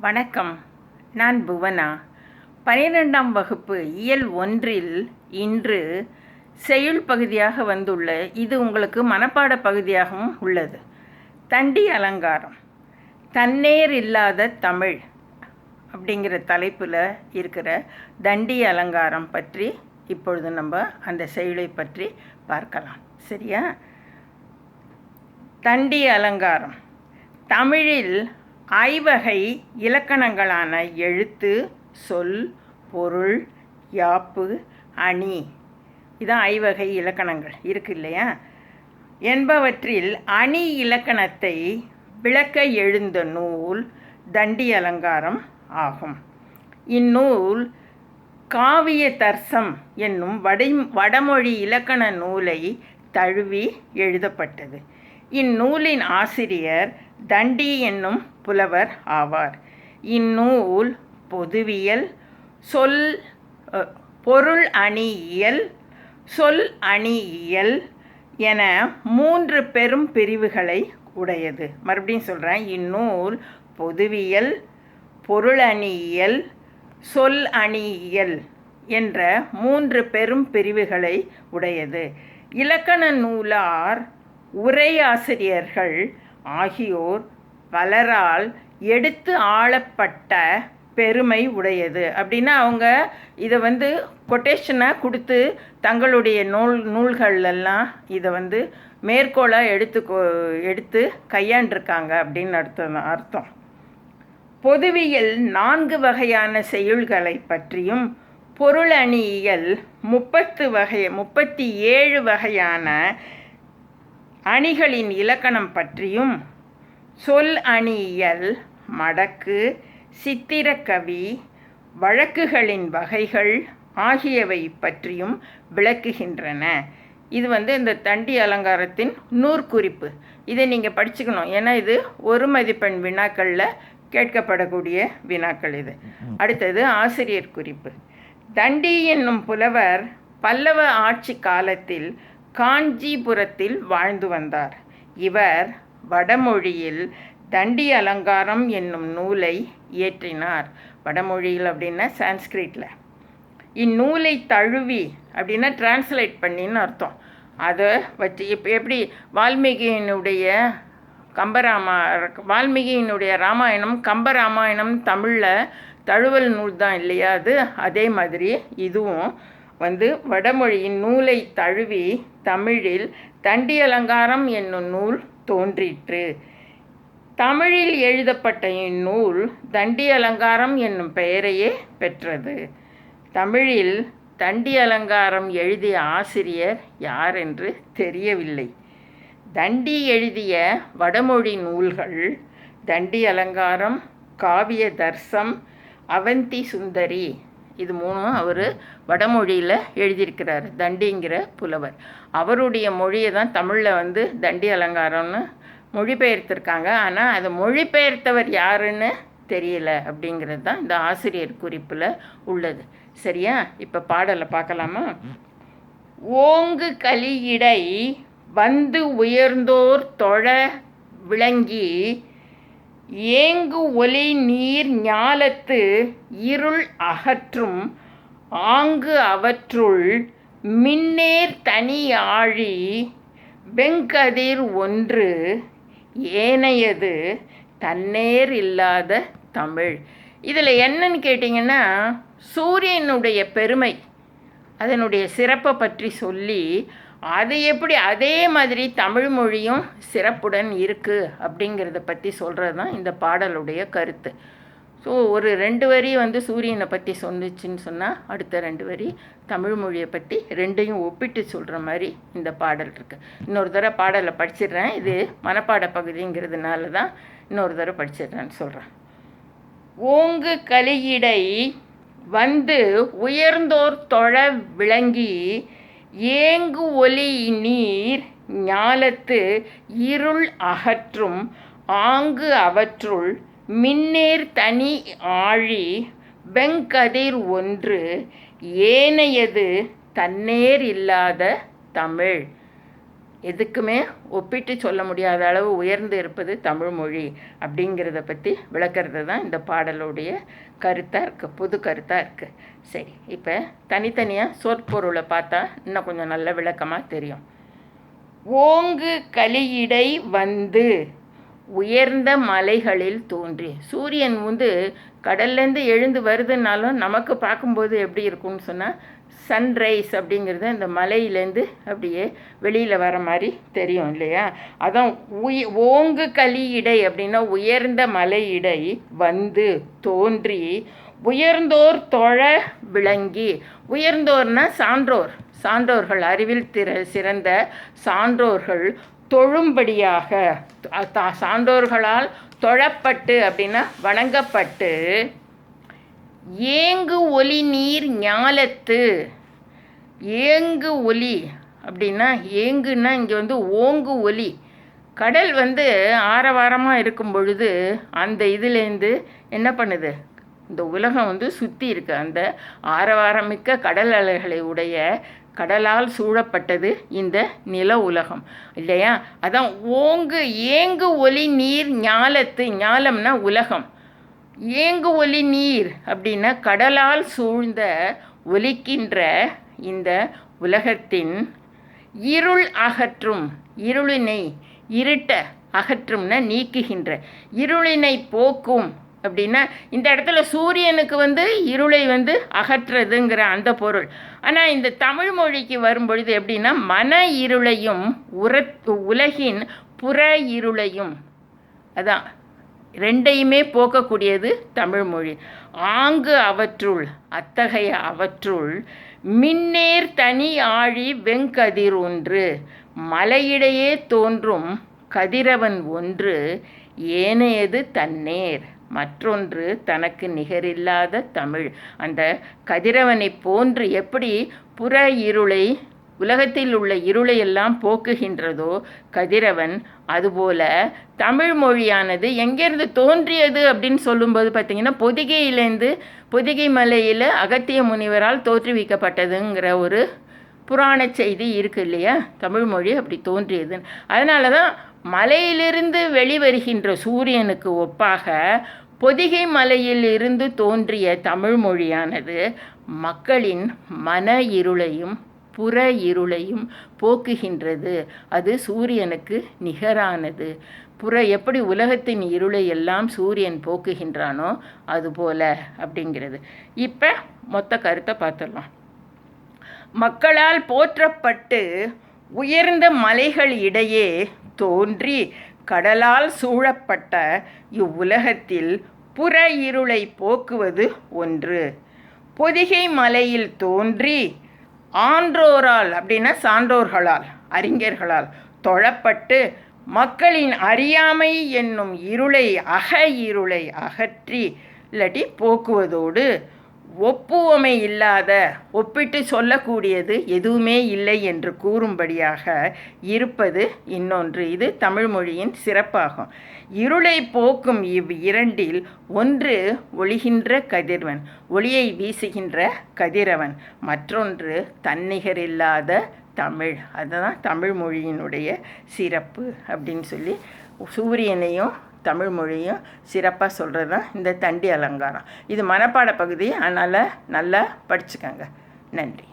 வணக்கம். நான் புவனா. 12ஆம் வகுப்பு இயல் 1இல் இன்று செய்யுள் பகுதியாக வந்துள்ள இது உங்களுக்கு மனப்பாட பகுதியாகவும் உள்ளது. தண்டி அலங்காரம். தன்னேர் இல்லாத தமிழ் அப்படிங்கிற தலைப்பில் இருக்கிற தண்டி அலங்காரம் பற்றி இப்பொழுது நம்ம அந்த செய்யுளை பற்றி பார்க்கலாம். சரியா? தண்டி அலங்காரம் தமிழில் ஐவகை இலக்கணங்களான எழுத்து, சொல், பொருள், யாப்பு, அணி, இதான் ஐவகை இலக்கணங்கள் இருக்கு இல்லையா என்பவற்றில் அணி இலக்கணத்தை விளக்க எழுந்த நூல் தண்டி அலங்காரம் ஆகும். இந்நூல் காவிய தர்சம் என்னும் வடமொழி இலக்கண நூலை தழுவி எழுதப்பட்டது. இந்நூலின் ஆசிரியர் தண்டி என்னும் புலவர் ஆவார். இந்நூல் பொதுவியல், பொருள் அணியியல், சொல் அணியியல் என 3 பெரும் பிரிவுகளை உடையது. மறுபடியும் சொல்கிறேன், இந்நூல் பொதுவியல், பொருள் அணியியல், சொல் அணியியல் என்ற 3 பெரும் பிரிவுகளை உடையது. இலக்கண நூலார், உரையாசிரியர்கள் ஆகியோர் பலரால் எடுத்து ஆளப்பட்ட பெருமை உடையது. அப்படின்னா அவங்க இதை கொட்டேஷனாக கொடுத்து தங்களுடைய நூல்களெல்லாம் இதை மேற்கோளாக எடுத்து கையாண்டிருக்காங்க அப்படின்னு அர்த்தம். பொதுவியல் 4 வகையான செய்யுள்களை பற்றியும், பொருள் அணியியல் 37 வகையான அணிகளின் இலக்கணம் பற்றியும், சொல் அணியியல் மடக்கு, சித்திரக்கவி, வழக்குகளின் வகைகள் ஆகியவை பற்றியும் விளக்குகின்றன. இது இந்த தண்டி அலங்காரத்தின் நூற்குறிப்பு. இதை நீங்கள் படிச்சுக்கணும். ஏன்னா இது 1 மதிப்பெண் வினாக்களில் கேட்கப்படக்கூடிய வினாக்கள் இது. அடுத்தது ஆசிரியர் குறிப்பு. தண்டி என்னும் புலவர் பல்லவ ஆட்சி காலத்தில் காஞ்சிபுரத்தில் வாழ்ந்து வந்தார். இவர் வடமொழியில் தண்டி அலங்காரம் என்னும் நூலை இயற்றினார். வடமொழியில் அப்படின்னா சான்ஸ்கிரிட்டில். இந்நூலை தழுவி அப்படின்னா டிரான்ஸ்லேட் பண்ணின்னு அர்த்தம். அதை வச்சு எப்படி வால்மீகியினுடைய ராமாயணம், கம்பராமாயணம் தமிழில் தழுவல் நூல் தான் இல்லையா? அதே மாதிரி இதுவும் வடமொழியின் நூலை தழுவி தமிழில் தண்டி அலங்காரம் என்னும் நூல் தோன்றிற்று. தமிழில் எழுதப்பட்ட இந்நூல் தண்டி அலங்காரம் என்னும் பெயரையே பெற்றது. தமிழில் தண்டி அலங்காரம் எழுதிய ஆசிரியர் யார் என்று தெரியவில்லை. தண்டி எழுதிய வடமொழி நூல்கள் தண்டி அலங்காரம், காவிய தர்சம், அவந்தி சுந்தரி, இது 3 அவர் வடமொழியில் எழுதியிருக்கிறார். தண்டிங்கிற புலவர் அவருடைய மொழியை தான் தமிழில் தண்டி அலங்காரம்னு மொழிபெயர்த்திருக்காங்க. ஆனால் அதை மொழிபெயர்த்தவர் யாருன்னு தெரியல அப்படிங்கிறது தான் இந்த ஆசிரியர் குறிப்பில் உள்ளது. சரியா? இப்போ பாடலை பார்க்கலாமா? ஓங்கு கலியிடை வந்து உயர்ந்தோர் தொழ விளங்கி, ஏங்கு ஒலி நீர் ஞாலத்து இருள் அகற்றும், ஆங்கு அவற்றுள் மின்னேர் தனி ஆழி, வெங்கதிர் ஒன்று ஏனையது தன்னேர் இல்லாத தமிழ். இதில் என்னன்னு கேட்டிங்கன்னா, சூரியனுடைய பெருமை, அதனுடைய சிறப்பை பற்றி சொல்லி அது எப்படி அதே மாதிரி தமிழ் மொழியும் சிறப்புடன் இருக்குது அப்படிங்கிறத பற்றி சொல்கிறது தான் இந்த பாடலுடைய கருத்து. ஸோ ஒரு 2 வரி சூரியனை பற்றி சொன்னிச்சின்னு சொன்னால், அடுத்த 2 வரி தமிழ் மொழியை பற்றி, 2ஐயும் ஒப்பிட்டு சொல்கிற மாதிரி இந்த பாடல் இருக்குது. இன்னொரு தடவை பாடலை படிச்சிடுறேன். இது மனப்பாட பகுதிங்கிறதுனால தான் இன்னொரு தடவை படிச்சிடுறேன்னு சொல்கிறேன். ஓங்கு கலியிடை வந்து உயர்ந்தோர் தொழ விளங்கி, ஏங்கு ஒலி நீர் ஞாலத்து இருள் அகற்றும், ஆங்கு அவற்றுள் மின்னேர் தனி ஆழி, வெங்கதிர் ஒன்று ஏனையது தன்னேர் இல்லாத தமிழ். எதுக்குமே ஒப்பிட்டு சொல்ல முடியாத அளவு உயர்ந்து இருப்பது தமிழ்மொழி அப்படிங்கிறத பற்றி விளக்கிறது தான் இந்த பாடலுடைய கருத்தாக இருக்குது, புது கருத்தாக இருக்குது. சரி, இப்போ தனித்தனியாக சொற்பொருளை பார்த்தா இன்னும் கொஞ்சம் நல்ல விளக்கமாக தெரியும். ஓங்கு கலியிடை வந்து உயர்ந்த மலைகளில் தோன்றி. சூரியன் கடல்லேருந்து எழுந்து வருதுன்னாலும் நமக்கு பார்க்கும்போது எப்படி இருக்கும்னு சொன்னால் சன்ரைஸ் அப்படிங்கிறது அந்த மலையிலேருந்து அப்படியே வெளியில் வர மாதிரி தெரியும் இல்லையா? அதான் ஓங்கு கலியிடை அப்படின்னா உயர்ந்த மலையிடை வந்து தோன்றி உயர்ந்தோர் தொழ விளங்கி. உயர்ந்தோர்னா சான்றோர்கள், அறிவில் சிறந்த சான்றோர்கள் தொழும்படியாக, சான்றோர்களால் தொழப்பட்டு அப்படின்னா வணங்கப்பட்டு, ஏங்கு ஒலி நீர் ஞாலத்து. ஏங்கு ஒலி அப்படின்னா ஏங்குன்னா இங்கே ஓங்கு ஒலி. கடல் ஆரவாரமாக இருக்கும் பொழுது அந்த இதுலேருந்து என்ன பண்ணுது, இந்த உலகம் சுற்றி இருக்கு. அந்த ஆரவாரமிக்க கடல் அலைகளை உடைய கடலால் சூழப்பட்டது இந்த நில உலகம் இல்லையா? அதான் ஏங்கு ஒலி நீர் ஞாலத்து. ஞாலம்னா உலகம். ஏங்கு ஒலி நீர் அப்படின்னா கடலால் சூழ்ந்த ஒலிக்கின்ற இந்த உலகத்தின் இருள் அகற்றும். இருளினை, இருட்ட அகற்றும்னா நீக்குகின்ற, இருளினை போக்கும் அப்படின்னா இந்த இடத்துல சூரியனுக்கு இருளை அகற்றுறதுங்கிற அந்த பொருள். ஆனால் இந்த தமிழ் மொழிக்கு வரும்பொழுது எப்படின்னா மன இருளையும் உலகின் புற இருளையும், அதான் ரெண்டையுமே போக்கக்கூடியது தமிழ்மொழி. ஆங்கு அவற்றுள், அத்தகைய அவற்றுள் மின்னேர் தனி ஆழி வெங்கதிர் ஒன்று. மலையிடையே தோன்றும் கதிரவன் ஒன்று, ஏனையது தன்னேர் மற்றொன்று தனக்கு நிகரில்லாத தமிழ். அந்த கதிரவனை போன்று எப்படி புற இருளை, உலகத்தில் உள்ள இருளை எல்லாம் போக்குகின்றதோ கதிரவன், அதுபோல தமிழ் மொழியானது எங்கேருந்து தோன்றியது அப்படின்னு சொல்லும்போது பார்த்திங்கன்னா பொதிகை மலையில் அகத்திய முனிவரால் தோற்றுவிக்கப்பட்டதுங்கிற ஒரு புராண செய்தி இருக்குது இல்லையா? தமிழ்மொழி அப்படி தோன்றியதுன்னு. அதனால தான் மலையிலிருந்து வெளிவருகின்ற சூரியனுக்கு ஒப்பாக பொதிகை மலையில் இருந்து தோன்றிய தமிழ்மொழியானது மக்களின் மன இருளையும் புற இருளையும் போக்குகின்றது. அது சூரியனுக்கு நிகரானது. எப்படி உலகத்தின் இருளை எல்லாம் சூரியன் போக்குகின்றானோ அதுபோல அப்படிங்கிறது. இப்போ மொத்த கருத்தை பார்த்துடலாம். மக்களால் போற்றப்பட்டு உயர்ந்த மலைகள் இடையே தோன்றி கடலால் சூழப்பட்ட இவ்வுலகத்தில் புற இருளை போக்குவது ஒன்று. பொதிகை மலையில் தோன்றி ஆன்றோரால் அப்படின்னா சான்றோர்களால், அறிஞர்களால் தொழப்பட்டு மக்களின் அறியாமை என்னும் இருளை இருளை அகற்றி இல்லாட்டி போக்குவதோடு ஒப்புவமை இல்லாத, ஒப்பிட்டு சொல்லக்கூடியது எதுவுமே இல்லை என்று கூறும்படியாக இருப்பது இன்னொன்று. இது தமிழ்மொழியின் சிறப்பாகும். இருளை போக்கும் இரண்டில் ஒன்று ஒளிகின்ற கதிரவன், ஒளியை வீசுகின்ற கதிரவன், மற்றொன்று தன்னிகரில்லாத தமிழ். அதுதான் தமிழ்மொழியினுடைய சிறப்பு அப்படின்னு சொல்லி சூரியனையும் தமிழ் மொழியும் சிறப்பாக சொல்கிறது தான் இந்த தண்டி அலங்காரம். இது மனப்பாட பகுதி, அதனால் நல்லா படிச்சுக்கோங்க. நன்றி.